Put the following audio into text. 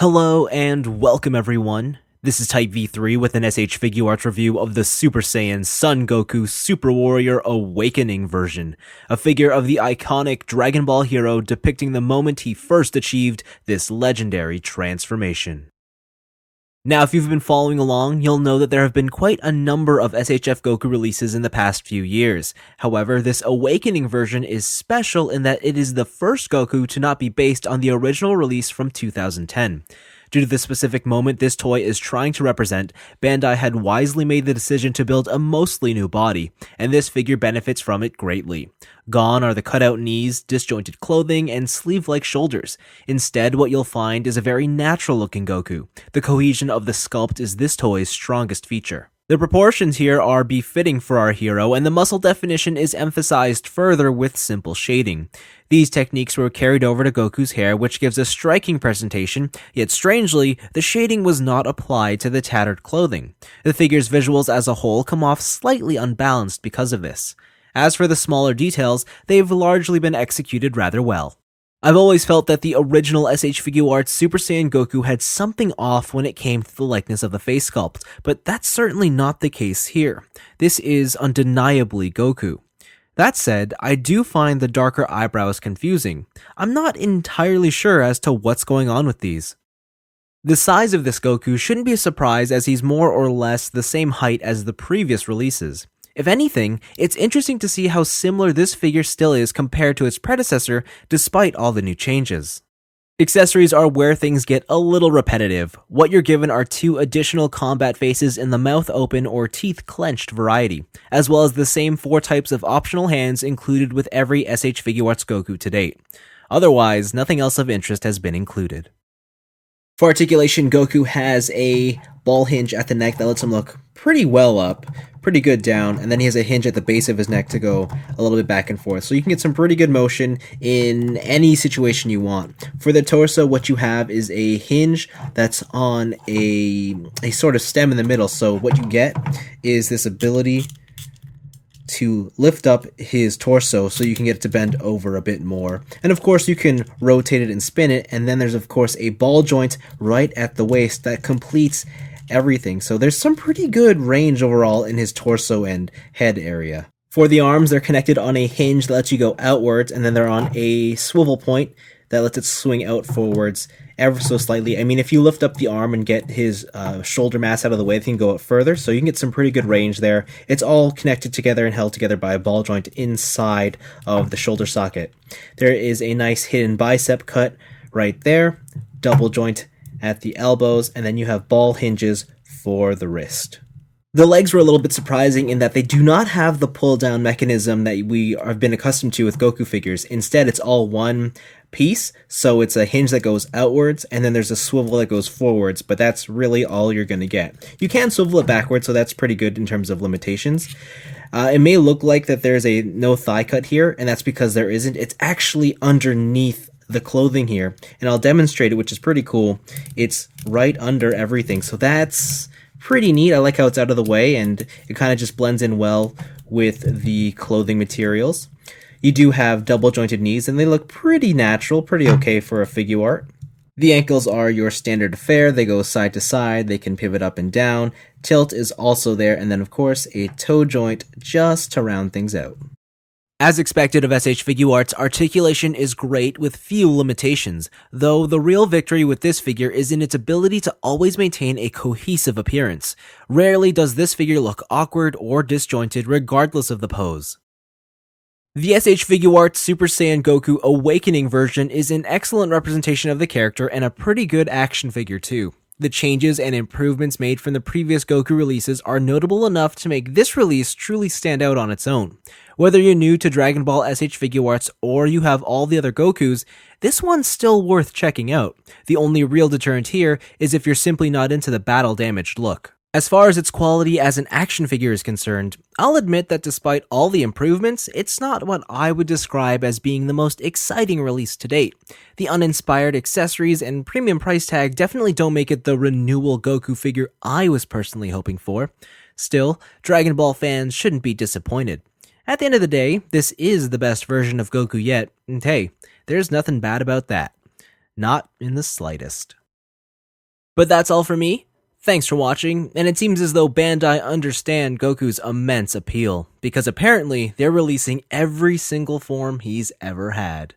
Hello and welcome everyone. This is Type V3 with an S.H.Figuarts review of the Super Saiyan Son Goku Super Warrior Awakening version, a figure of the iconic Dragon Ball hero depicting the moment he first achieved this legendary transformation. Now, if you've been following along, you'll know that there have been quite a number of SHF Goku releases in the past few years. However, this Awakening version is special in that it is the first Goku to not be based on the original release from 2010. Due to the specific moment this toy is trying to represent, Bandai had wisely made the decision to build a mostly new body, and this figure benefits from it greatly. Gone are the cutout knees, disjointed clothing, and sleeve-like shoulders. Instead, what you'll find is a very natural-looking Goku. The cohesion of the sculpt is this toy's strongest feature. The proportions here are befitting for our hero, and the muscle definition is emphasized further with simple shading. These techniques were carried over to Goku's hair, which gives a striking presentation, yet strangely, the shading was not applied to the tattered clothing. The figure's visuals as a whole come off slightly unbalanced because of this. As for the smaller details, they've largely been executed rather well. I've always felt that the original S.H.Figuarts Super Saiyan Goku had something off when it came to the likeness of the face sculpt, but that's certainly not the case here. This is undeniably Goku. That said, I do find the darker eyebrows confusing. I'm not entirely sure as to what's going on with these. The size of this Goku shouldn't be a surprise as he's more or less the same height as the previous releases. If anything, it's interesting to see how similar this figure still is compared to its predecessor despite all the new changes. Accessories are where things get a little repetitive. What you're given are 2 additional combat faces in the mouth open or teeth clenched variety, as well as the same 4 types of optional hands included with every S.H.Figuarts Goku to date. Otherwise, nothing else of interest has been included. For articulation, Goku has a ball hinge at the neck that lets him look pretty well up, pretty good down, and then he has a hinge at the base of his neck to go a little bit back and forth. So you can get some pretty good motion in any situation you want. For the torso, what you have is a hinge that's on a sort of stem in the middle. So what you get is this ability to lift up his torso so you can get it to bend over a bit more. And of course you can rotate it and spin it, and then there's of course a ball joint right at the waist that completes everything. So there's some pretty good range overall in his torso and head area. For the arms, they're connected on a hinge that lets you go outwards, and then they're on a swivel point that lets it swing out forwards ever so slightly. I mean, if you lift up the arm and get his shoulder mass out of the way, it can go out further, so you can get some pretty good range there. It's all connected together and held together by a ball joint inside of the shoulder socket. There is a nice hidden bicep cut right there, double joint at the elbows, and then you have ball hinges for the wrist. The legs were a little bit surprising in that they do not have the pull-down mechanism that we have been accustomed to with Goku figures. Instead, it's all one piece, so it's a hinge that goes outwards, and then there's a swivel that goes forwards, but that's really all you're going to get. You can swivel it backwards, so that's pretty good in terms of limitations. It may look like that there's a no thigh cut here, and that's because there isn't. It's actually underneath the clothing here, and I'll demonstrate it, which is pretty cool. It's right under everything, so that's pretty neat. I like how it's out of the way, and it kind of just blends in well with the clothing materials. You do have double jointed knees, and they look pretty natural, pretty okay for a Figuart. The ankles are your standard fare. They go side to side, they can pivot up and down. Tilt is also there, and then of course a toe joint just to round things out. As expected of S.H.Figuarts, articulation is great with few limitations, though the real victory with this figure is in its ability to always maintain a cohesive appearance. Rarely does this figure look awkward or disjointed regardless of the pose. The S.H.Figuarts Super Saiyan Goku Awakening version is an excellent representation of the character and a pretty good action figure too. The changes and improvements made from the previous Goku releases are notable enough to make this release truly stand out on its own. Whether you're new to Dragon Ball S.H.Figuarts or you have all the other Gokus, this one's still worth checking out. The only real deterrent here is if you're simply not into the battle-damaged look. As far as its quality as an action figure is concerned, I'll admit that despite all the improvements, it's not what I would describe as being the most exciting release to date. The uninspired accessories and premium price tag definitely don't make it the renewal Goku figure I was personally hoping for. Still, Dragon Ball fans shouldn't be disappointed. At the end of the day, this is the best version of Goku yet, and hey, there's nothing bad about that. Not in the slightest. But that's all for me. Thanks for watching, and it seems as though Bandai understand Goku's immense appeal, because apparently they're releasing every single form he's ever had.